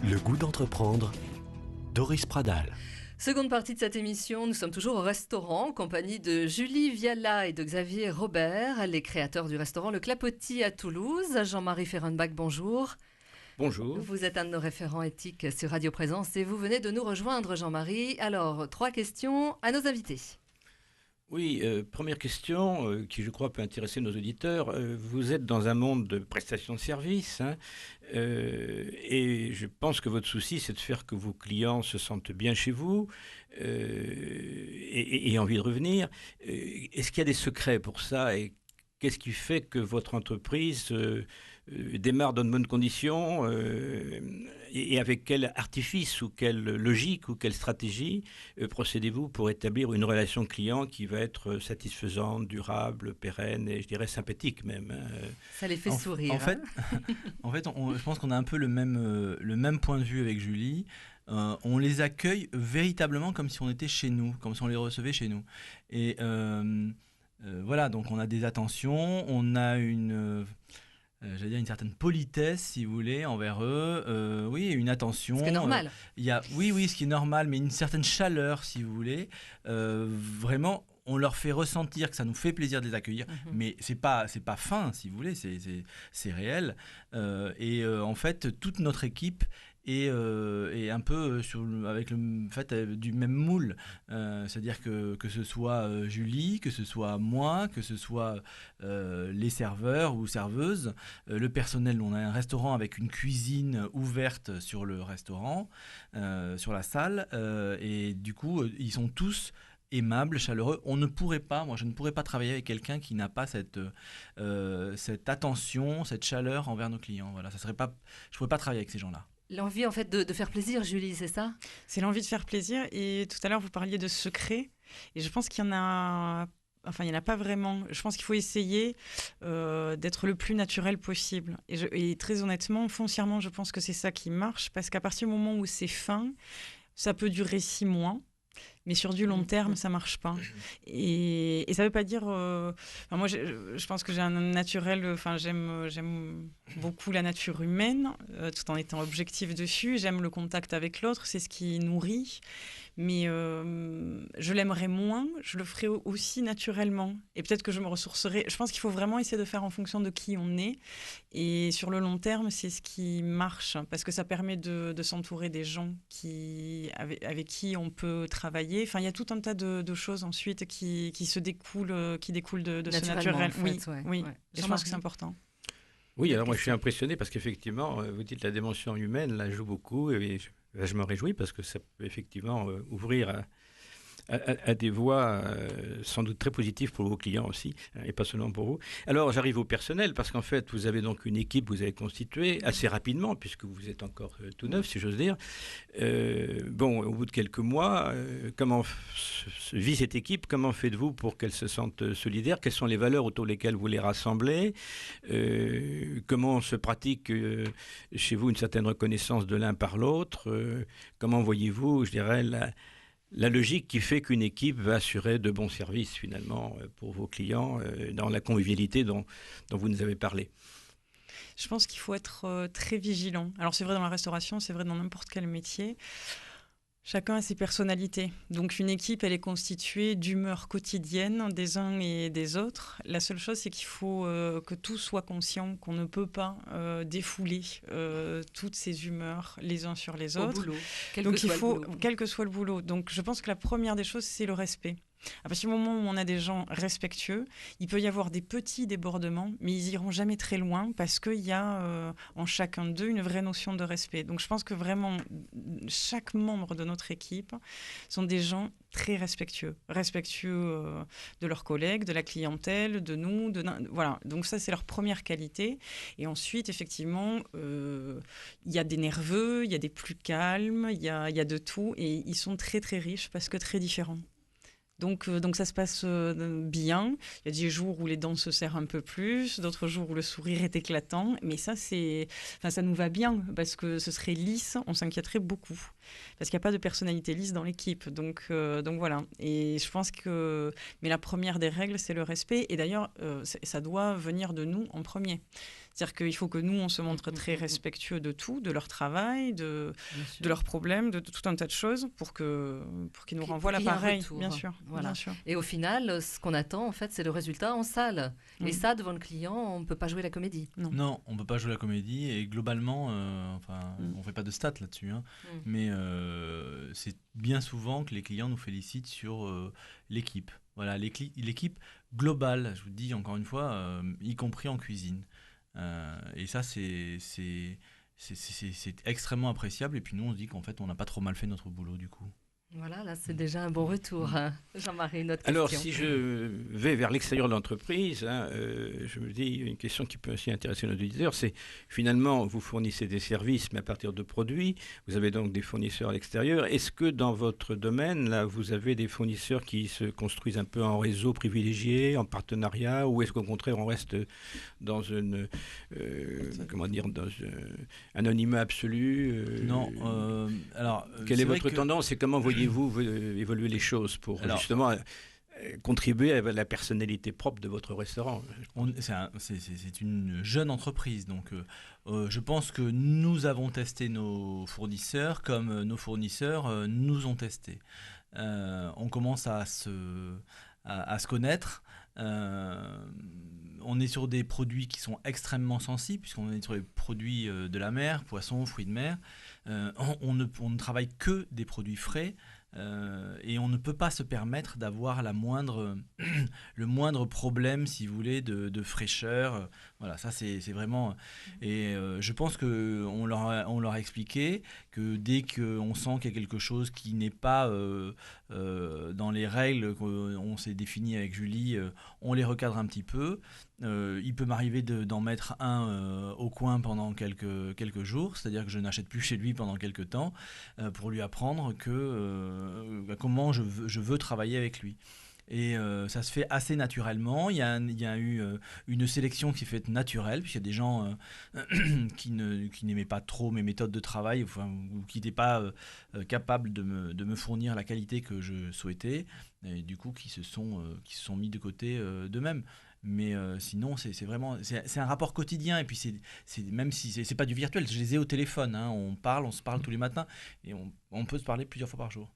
Le goût d'entreprendre, Doris Pradal. Seconde partie de cette émission, nous sommes toujours au restaurant en compagnie de Julie Viala et de Xavier Robert, les créateurs du restaurant Le Clapotis à Toulouse. Jean-Marie Ferrenbach, bonjour. Bonjour. Vous êtes un de nos référents éthiques sur Radio Présence et vous venez de nous rejoindre, Jean-Marie. Alors, 3 questions à nos invités. Oui, première question qui je crois peut intéresser nos auditeurs. Vous êtes dans un monde de prestations de services et je pense que votre souci c'est de faire que vos clients se sentent bien chez vous et aient envie de revenir. Est-ce qu'il y a des secrets pour ça et qu'est-ce qui fait que votre entreprise démarre dans de bonnes conditions et avec quel artifice ou quelle logique ou quelle stratégie procédez-vous pour établir une relation client qui va être satisfaisante, durable, pérenne et je dirais sympathique même. Ça les fait sourire. En fait, je pense qu'on a un peu le même point de vue avec Julie. On les accueille véritablement comme si on était chez nous, comme si on les recevait chez nous. Et voilà, donc on a des attentions, on a une certaine politesse, si vous voulez, envers eux. Oui, une attention. Ce qui est normal. Oui, ce qui est normal, mais une certaine chaleur, si vous voulez. Vraiment, on leur fait ressentir que ça nous fait plaisir de les accueillir, mais c'est pas fin, si vous voulez, c'est réel. En fait, toute notre équipe est un peu avec le fait du même moule. C'est-à-dire que ce soit Julie, que ce soit moi, que ce soit les serveurs ou serveuses, le personnel. On a un restaurant avec une cuisine ouverte sur le restaurant, sur la salle, et du coup, ils sont tous aimable, chaleureux. Je ne pourrais pas travailler avec quelqu'un qui n'a pas cette attention, cette chaleur envers nos clients. Voilà, je ne pourrais pas travailler avec ces gens-là. L'envie en fait de faire plaisir, Julie, c'est ça ? C'est l'envie de faire plaisir. Et tout à l'heure, vous parliez de secrets. Et je pense qu'il y en a... Enfin, il n'y en a pas vraiment. Je pense qu'il faut essayer d'être le plus naturel possible. Et très honnêtement, foncièrement, je pense que c'est ça qui marche. Parce qu'à partir du moment où c'est fin, ça peut durer 6 mois. Mais sur du long terme, ça marche pas. Et ça veut pas dire... moi, je pense que j'ai un naturel... j'aime beaucoup la nature humaine, tout en étant objectif dessus. J'aime le contact avec l'autre, c'est ce qui nourrit. Mais je l'aimerais moins, je le ferais aussi naturellement. Et peut-être que je me ressourcerai. Je pense qu'il faut vraiment essayer de faire en fonction de qui on est. Et sur le long terme, c'est ce qui marche. Parce que ça permet de s'entourer des gens avec qui on peut travailler. Enfin, il y a tout un tas de choses ensuite qui découlent de ce naturel. En fait, oui. Et je pense que c'est important. Oui, alors moi je suis impressionné parce qu'effectivement, vous dites la dimension humaine, là joue beaucoup et je me réjouis parce que ça peut effectivement ouvrir à des voies sans doute très positives pour vos clients aussi, et pas seulement pour vous. Alors j'arrive au personnel, parce qu'en fait vous avez donc une équipe que vous avez constituée assez rapidement, puisque vous êtes encore tout neuf, si j'ose dire. Au bout de quelques mois, comment vit cette équipe ? Comment faites-vous pour qu'elle se sente solidaire ? Quelles sont les valeurs autour desquelles vous les rassemblez ? Comment se pratique chez vous une certaine reconnaissance de l'un par l'autre ? Comment voyez-vous, je dirais, la logique qui fait qu'une équipe va assurer de bons services finalement pour vos clients dans la convivialité dont vous nous avez parlé? Je pense qu'il faut être très vigilant. Alors c'est vrai dans la restauration, c'est vrai dans n'importe quel métier. Chacun a ses personnalités. Donc une équipe, elle est constituée d'humeurs quotidiennes des uns et des autres. La seule chose, c'est qu'il faut que tous soient conscients qu'on ne peut pas défouler toutes ces humeurs les uns sur les autres. Au boulot, quel que soit le boulot. Donc je pense que la première des choses, c'est le respect. À partir du moment où on a des gens respectueux, il peut y avoir des petits débordements, mais ils iront jamais très loin parce qu'il y a en chacun d'eux une vraie notion de respect. Donc je pense que vraiment, chaque membre de notre équipe sont des gens très respectueux de leurs collègues, de la clientèle, de nous, voilà. Donc ça, c'est leur première qualité. Et ensuite, effectivement, il y a des nerveux, il y a des plus calmes, il y a de tout, et ils sont très très riches parce que très différents. Donc ça se passe bien. Il y a des jours où les dents se serrent un peu plus, d'autres jours où le sourire est éclatant. Mais ça nous va bien parce que ce serait lisse, on s'inquiéterait beaucoup. parce qu'il n'y a pas de personnalité lisse dans l'équipe. Donc voilà. Et je pense que... Mais la première des règles, c'est le respect. Et d'ailleurs, ça doit venir de nous en premier. C'est-à-dire qu'il faut que nous, on se montre très respectueux de tout, de leur travail, de leurs problèmes, de tout un tas de choses pour qu'ils nous renvoient l'appareil. Bien sûr, voilà. Bien sûr. Et au final, ce qu'on attend, en fait, c'est le résultat en salle. Et ça, devant le client, on ne peut pas jouer la comédie. Non, on ne peut pas jouer la comédie. Et globalement, on ne fait pas de stats là-dessus. Mais c'est bien souvent que les clients nous félicitent sur l'équipe. Voilà, l'équipe globale, je vous dis encore une fois, y compris en cuisine. Et ça, c'est extrêmement appréciable. Et puis nous, on se dit qu'en fait, on n'a pas trop mal fait notre boulot du coup. Voilà, là, c'est déjà un bon retour. Jean-Marie, une autre question. Alors, si je vais vers l'extérieur de l'entreprise, je me dis, une question qui peut aussi intéresser nos auditeurs, c'est finalement, vous fournissez des services, mais à partir de produits. Vous avez donc des fournisseurs à l'extérieur. Est-ce que dans votre domaine, là, vous avez des fournisseurs qui se construisent un peu en réseau privilégié, en partenariat, ou est-ce qu'au contraire, on reste dans un anonymat absolu Non. Alors, quelle est votre tendance et comment voyez-vous évoluer les choses pour justement contribuer à la personnalité propre de votre restaurant? C'est une jeune entreprise, donc je pense que nous avons testé nos fournisseurs comme nos fournisseurs nous ont testé. On commence à se connaître. On est sur des produits qui sont extrêmement sensibles, puisqu'on est sur les produits de la mer, poissons, fruits de mer. On ne travaille que des produits frais. Et on ne peut pas se permettre d'avoir le moindre problème, si vous voulez, de fraîcheur. Voilà, ça c'est vraiment... Et je pense qu'on leur a expliqué que dès qu'on sent qu'il y a quelque chose qui n'est pas dans les règles qu'on s'est définies avec Julie, on les recadre un petit peu. Il peut m'arriver d'en mettre un au coin pendant quelques jours, c'est-à-dire que je n'achète plus chez lui pendant quelques temps pour lui apprendre comment je veux travailler avec lui. Et ça se fait assez naturellement. Il y a eu une sélection qui est faite naturelle, puisqu'il y a des gens qui n'aimaient pas trop mes méthodes de travail, ou qui n'étaient pas capables de me fournir la qualité que je souhaitais, et du coup qui se sont mis de côté d'eux-mêmes. Mais sinon, c'est vraiment un rapport quotidien. Et puis, même si c'est pas du virtuel, je les ai au téléphone. On se parle tous les matins. Et on peut se parler plusieurs fois par jour.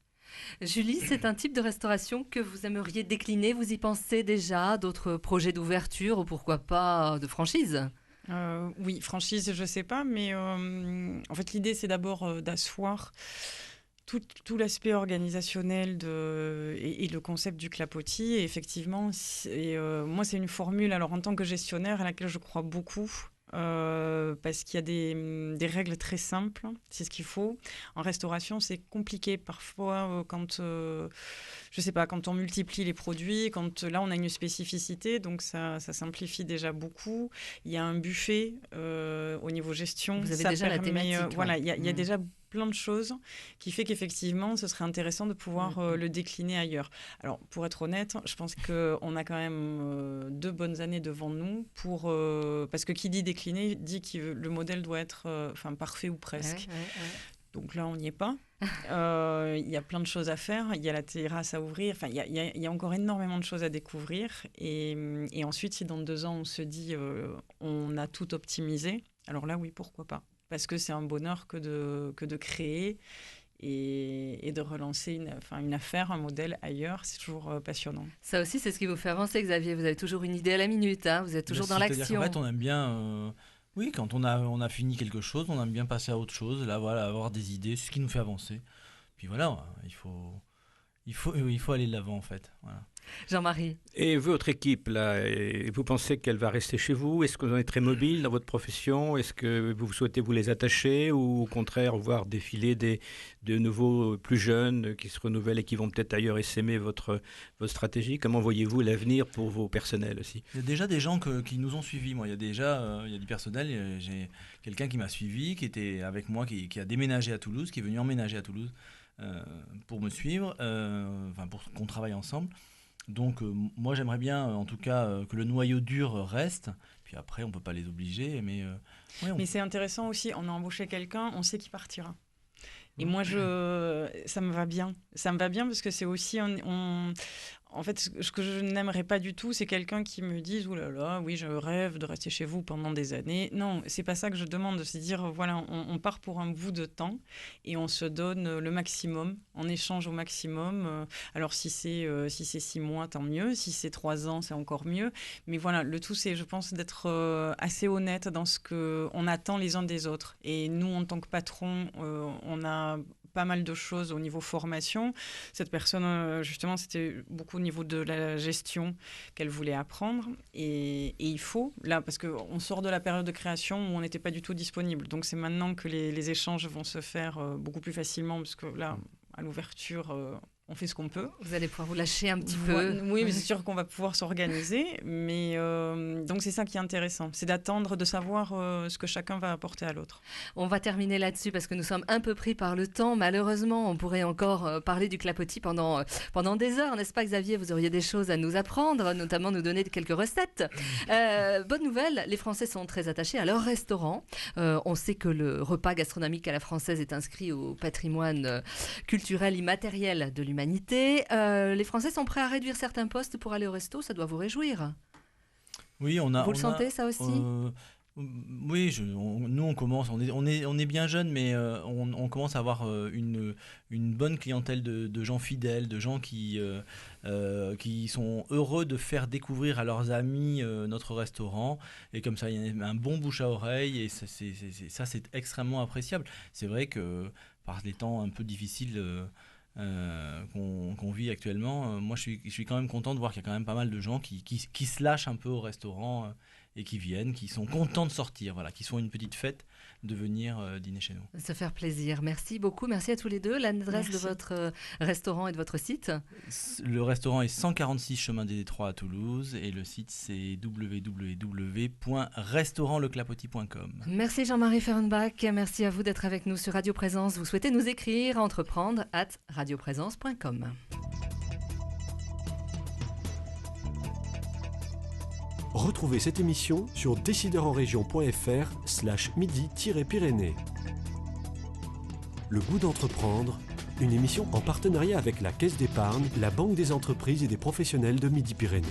Julie, c'est un type de restauration que vous aimeriez décliner. Vous y pensez déjà? D'autres projets d'ouverture ou pourquoi pas de franchise? Oui, franchise, je sais pas. Mais en fait, l'idée, c'est d'abord d'asseoir tout l'aspect organisationnel et le concept du clapotis. Et effectivement, moi, c'est une formule, alors en tant que gestionnaire, à laquelle je crois beaucoup. Parce qu'il y a des règles très simples, c'est ce qu'il faut. En restauration, c'est compliqué parfois quand on multiplie les produits, là on a une spécificité, donc ça simplifie déjà beaucoup. Il y a un buffet au niveau gestion. Vous avez déjà la thématique. Voilà, il y a déjà plein de choses qui fait qu'effectivement, ce serait intéressant de pouvoir le décliner ailleurs. Alors, pour être honnête, je pense qu'on a quand même 2 bonnes années devant nous parce que qui dit décliner dit que le modèle doit être parfait ou presque. Ouais. Donc là, on n'y est pas. Il y a plein de choses à faire. Il y a la terrasse à ouvrir. Enfin, il y a encore énormément de choses à découvrir. Et ensuite, si dans 2 ans, on se dit on a tout optimisé, alors là, oui, pourquoi pas. Parce que c'est un bonheur que de créer et de relancer une affaire, un modèle ailleurs. C'est toujours passionnant. Ça aussi, c'est ce qui vous fait avancer, Xavier. Vous avez toujours une idée à la minute. Vous êtes toujours dans l'action. C'est-à-dire qu'en fait, on aime bien... Oui, quand on a fini quelque chose, on aime bien passer à autre chose. Là, voilà, avoir des idées, c'est ce qui nous fait avancer. Puis voilà, il faut aller de l'avant, en fait. Voilà. Jean-Marie. Et votre équipe, là, vous pensez qu'elle va rester chez vous? Est-ce que vous en êtes très mobile dans votre profession? Est-ce que vous souhaitez vous les attacher ou au contraire voir défiler de nouveaux plus jeunes qui se renouvellent et qui vont peut-être ailleurs essaimer votre stratégie? Comment voyez-vous l'avenir pour vos personnels aussi? Il y a déjà des gens qui nous ont suivis. Moi, il y a du personnel. J'ai quelqu'un qui m'a suivi, qui était avec moi, qui a déménagé à Toulouse, qui est venu emménager à Toulouse pour me suivre, pour qu'on travaille ensemble. Donc moi j'aimerais bien en tout cas que le noyau dur reste, puis après on peut pas les obliger, mais mais c'est intéressant aussi, on a embauché quelqu'un, on sait qu'il partira. Et moi, ça me va bien. Ça me va bien parce que c'est aussi... En fait, ce que je n'aimerais pas du tout, c'est quelqu'un qui me dise « Ouh là là, oui, je rêve de rester chez vous pendant des années. » Non, c'est pas ça que je demande. C'est dire, voilà, on part pour un bout de temps et on se donne le maximum, on échange au maximum. Alors, si c'est 6 mois, tant mieux. Si c'est 3 ans, c'est encore mieux. Mais voilà, le tout, c'est, je pense, d'être assez honnête dans ce qu'on attend les uns des autres. Et nous, en tant que patron, on a pas mal de choses au niveau formation. Cette personne, justement, c'était beaucoup au niveau de la gestion qu'elle voulait apprendre. Et il faut, là, parce qu'on sort de la période de création où on n'était pas du tout disponible. Donc, c'est maintenant que les échanges vont se faire beaucoup plus facilement, parce que là, à l'ouverture... on fait ce qu'on peut. Vous allez pouvoir vous lâcher un petit peu. Oui, mais c'est sûr qu'on va pouvoir s'organiser. Mais donc, c'est ça qui est intéressant. C'est d'attendre, de savoir ce que chacun va apporter à l'autre. On va terminer là-dessus parce que nous sommes un peu pris par le temps. Malheureusement, on pourrait encore parler du clapotis pendant des heures. N'est-ce pas, Xavier? Vous auriez des choses à nous apprendre, notamment nous donner quelques recettes. Bonne nouvelle, les Français sont très attachés à leur restaurant. On sait que le repas gastronomique à la française est inscrit au patrimoine culturel immatériel de l'humanité. Les Français sont prêts à réduire certains postes pour aller au resto, ça doit vous réjouir. Oui, vous le sentez, ça aussi? Oui, nous on commence, on est bien jeunes, mais on commence à avoir une bonne clientèle de gens fidèles, de gens qui sont heureux de faire découvrir à leurs amis notre restaurant, et comme ça il y a un bon bouche à oreille, et ça c'est extrêmement appréciable. C'est vrai que par les temps un peu difficiles qu'on vit actuellement, moi je suis quand même content de voir qu'il y a quand même pas mal de gens qui se lâchent un peu au restaurant et qui viennent, qui sont contents de sortir, voilà, qui sont une petite fête de venir dîner chez nous. Se faire plaisir. Merci beaucoup, merci à tous les deux. L'adresse de votre restaurant et de votre site? Le restaurant est 146 chemin des Détroits à Toulouse et le site c'est www.restaurantleclapotis.com. Merci Jean-Marie Fehrenbach, merci à vous d'être avec nous sur Radio Présence. Vous souhaitez nous écrire, entreprendre@radioprésence.com. Retrouvez cette émission sur décideurenrégion.fr/midi-pyrénées. Le goût d'entreprendre, une émission en partenariat avec la Caisse d'épargne, la Banque des entreprises et des professionnels de Midi-Pyrénées.